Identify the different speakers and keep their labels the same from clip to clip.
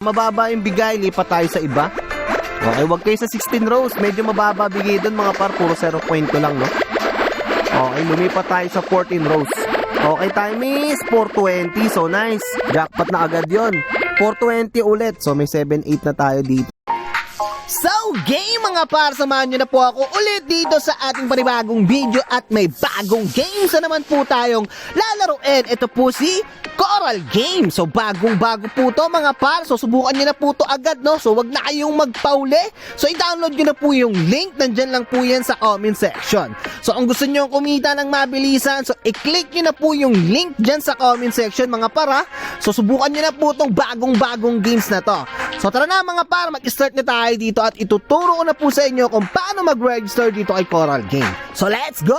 Speaker 1: Mababa yung bigay, lipat tayo sa iba. Okay, wag kayo sa 16 rows. Medyo mababa bigay doon mga par, puro 0.2 lang, no? Okay, lumipat tayo sa 14 rows. Okay, time is 420. So, nice. Jackpot na agad yon. 420 ulit. So, may 7-8 na tayo dito. So, game mga par, samahan nyo na po ako ulit dito sa ating panibagong video at may bagong games na naman po tayong lalaruin. Ito po si Coral Game. So, bagong-bago po to mga par. So, subukan nyo na po to agad, no? So, wag na kayong magpauli. So, i-download nyo na po yung link. Nandyan lang po yan sa comment section. So, ang gusto nyo kumita ng mabilisan, so, i-click nyo na po yung link dyan sa comment section mga par, ha? So, subukan nyo na po tong bagong-bagong games na to. So, tara na mga par, mag-start na tayo dito at ituturo ko na po sa inyo kung paano mag-register dito kay Coral Game. So, let's go!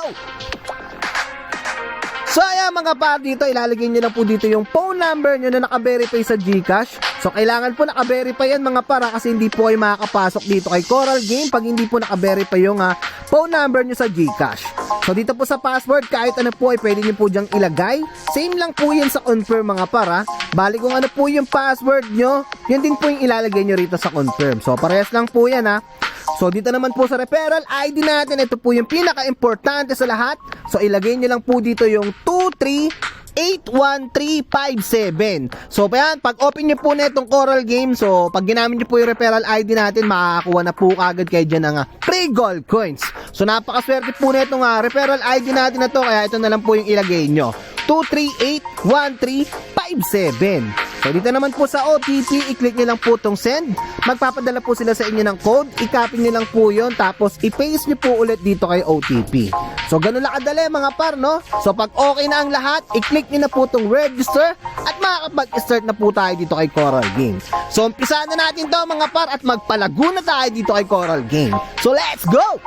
Speaker 1: So, ayan mga par, dito ilalagay nyo na po dito yung phone number nyo na naka-verify sa GCash. So, kailangan po naka-verify yan mga par, kasi hindi po ay makakapasok dito kay Coral Game pag hindi po naka-verify yung phone number nyo sa GCash. So, dito po sa password, kahit ano po ay pwede nyo po dyang ilagay. Same lang po yan sa confirm mga par, ha. Bali kung ano po yung password nyo, yun din po yung ilalagay nyo rito sa confirm. So, parehas lang po yan, ha. So, dito naman po sa referral ID natin, ito po yung pinaka-importante sa lahat. So, ilagay nyo lang po dito yung 2381357. So, yan, pag open nyo po na itong Coral Game, so, pag ginamit nyo po yung referral ID natin, makakakuha na po kagad kayo dyan ng free gold coins. So, napakaswerte po na itong referral ID natin na to, kaya ito na lang po yung ilagay nyo. 2381357. So, dito naman po sa OTP, i-click nyo lang po itong send. Magpapadala po sila sa inyo ng code. I-copy nyo lang po yun. Tapos, i-paste nyo po ulit dito kay OTP. So, ganun lang kadali mga par, no? So, pag okay na ang lahat, i-click nyo na po itong register at makakapag-start na po tayo dito kay Coral Game. So, umpisahan na natin to mga par at magpalago na tayo dito kay Coral Game. So, let's go!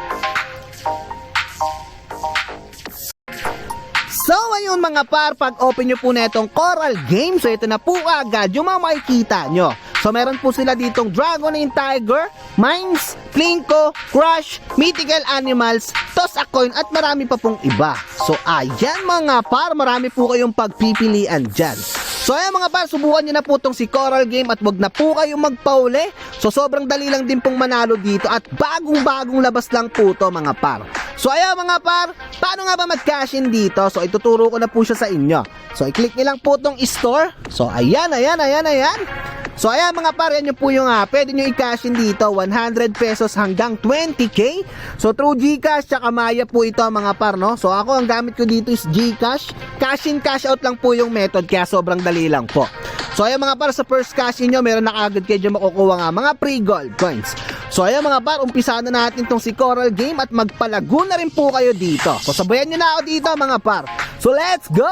Speaker 1: So, ayun mga par, pag open nyo po na itong Coral Game, so ito na po agad yung mga makikita nyo. So, meron po sila ditong Dragon and Tiger, Mines, Plinko, Crush, Mythical Animals, Toss a Coin, at marami pa pong iba. So, ayan mga par, marami po kayong pagpipilian dyan. So, ayan mga par, subukan nyo na po itong si Coral Game at wag na po kayong magpauli. So, sobrang dali lang din pong manalo dito at bagong-bagong labas lang po to mga par. So, ayan mga par, paano nga ba mag-cash in dito? So, ituturo ko na po siya sa inyo. So, i-click nyo lang po itong store. So, ayan. So, ayan mga par, yan yung po yung pwede nyo i-cash in dito, 100 pesos hanggang 20k. So, through GCash, tsaka Maya po ito mga par, no? So, ako, ang gamit ko dito is GCash. Cash in, cash out lang po yung method, kaya sobrang dali lang po. So, ayan mga par, sa first cash in nyo, meron na agad kayo dyan makukuha nga mga free gold coins. So, ayan mga par, umpisahan na natin tong si Coral Game at magpalago na rin po kayo dito. So, sabayan nyo na ako dito mga par. So, let's go!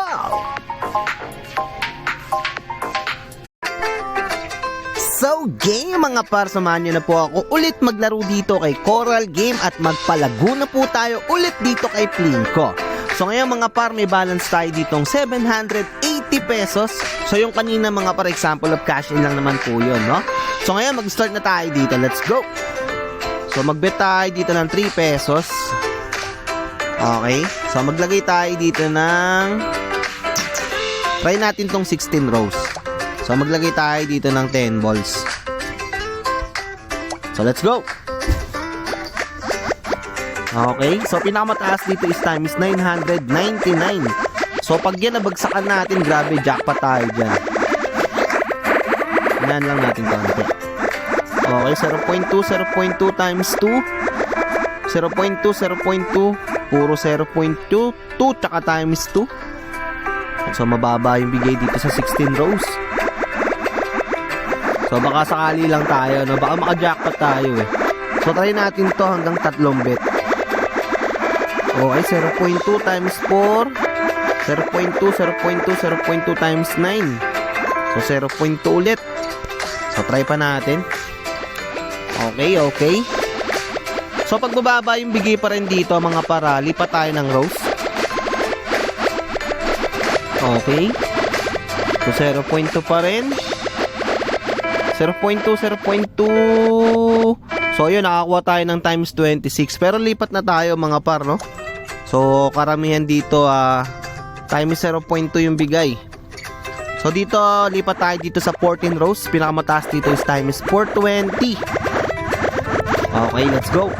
Speaker 1: So, game mga par, samahan nyo na po ako ulit maglaro dito kay Coral Game at magpalago na po tayo ulit dito kay Plinko. So, ngayon mga par, may balance tayo ditong 780 pesos. So, yung kanina mga par, example of cash in lang naman po yun, no? So, ngayon mag-start na tayo dito. Let's go! So, mag-bet tayo dito ng 3 pesos. Okay. So, maglagay tayo dito ng... Try natin tong 16 rows. So, maglagay tayo dito ng 10 balls. So, let's go! Okay. So, pinakamataas dito is times 999. So, pag yan nabagsakan natin, grabe, jackpot tayo dyan. Yan lang natin konti. Okay, 0.2 times 2. 0.2, 0.2. Puro 0.2. 2, tsaka times 2. So, mababa yung bigay dito sa 16 rows. So, baka sakali lang tayo, no? Baka maka-jackpot tayo, eh. So, try natin to hanggang 3 bet. Okay, 0.2 times 4. 0.2 times 9. So, 0.2 ulit. So, try pa natin. Okay. So, pag bababa yung bigay pa rin dito, mga para, lipat tayo ng rows. Okay. So, 0.2 pa rin. 0.2. So, yun, nakakuha tayo ng times 26. Pero lipat na tayo, mga par, no? So, karamihan dito, times 0.2 yung bigay. So dito, lipat tayo dito sa 14 rows. Pinakamataas dito is times 420. Okay, let's go.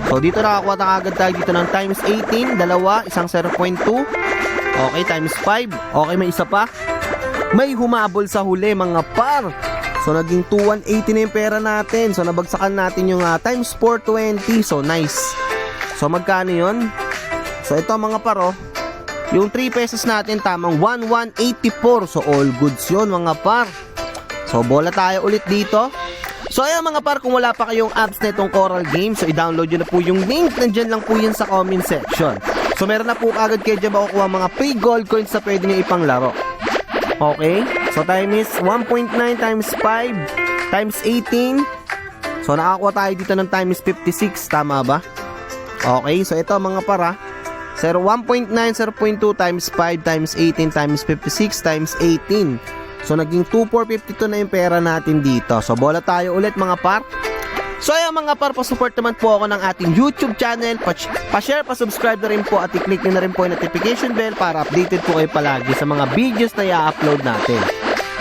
Speaker 1: So dito nakakuha na agad tayo dito ng times 18, dalawa, isang 0.2. Okay, times 5. Okay, may isa pa. May humabol sa huli mga par. So naging 2,180 na yung pera natin. So nabagsakan natin yung times 420. So nice. So magkano yun? So ito mga par, oh. Yung 3 pesos natin tamang 1,184. So all goods yun mga par. So bola tayo ulit dito. So ayan mga par, kung wala pa kayong apps na itong Coral Games, so i-download nyo na po yung link. Nandyan lang po yun sa comment section. So meron na po agad kayo dyan makukuha mga free gold coins na pwede nyo ipanglaro. Okay? So time is 1.9 times 5 times 18. So nakakuha tayo dito ng times 56. Tama ba? Okay, so ito mga par, 1.9, 0.2 times 5 times 18 times 56 times 18. So naging 2,452 na yung pera natin dito. So bola tayo ulit mga par. So ayan mga par, pa-support naman po ako ng ating YouTube channel. Pa-share, pa-subscribe na rin po at i-click nyo na rin po yung notification bell para updated po kayo palagi sa mga videos na i-upload natin.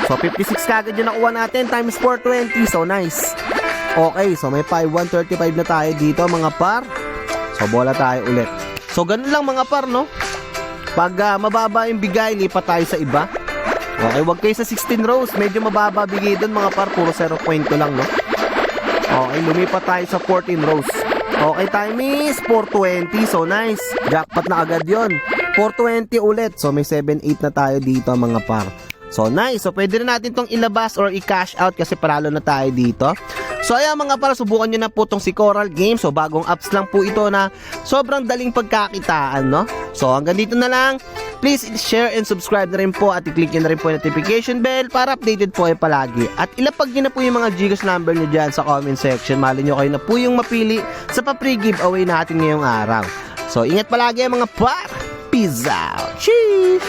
Speaker 1: So 56 kagad yung nakuha natin times 420. So nice. Okay, so may 5,135 na tayo dito mga par. So bola tayo ulit. So ganun lang mga par, no? Pag mababa yung bigay, lipat tayo sa iba. Okay, wag kayo sa 16 rows. Medyo mababa bigay doon mga par. Puro 0.2 lang, no? Okay, lumipat tayo sa 14 rows. Okay, time is 420. So nice. Jackpot na agad yon. 420 ulit. So may 7-8 na tayo dito mga par. So nice. So pwede na natin tong ilabas or i-cash out kasi paralo na tayo dito. So ayan mga par, subukan nyo na po tong si Coral Games. So bagong apps lang po ito na sobrang daling pagkakitaan, no? So hanggang dito na lang. Please share and subscribe na rin po at i-click nyo na rin po yung notification bell para updated po kayo palagi. At ilapag nyo na po yung mga Gcash number nyo dyan sa comment section. Mali nyo kayo na po yung mapili sa pa-free giveaway natin ngayong araw. So ingat palagi mga par. Peace out. Cheers!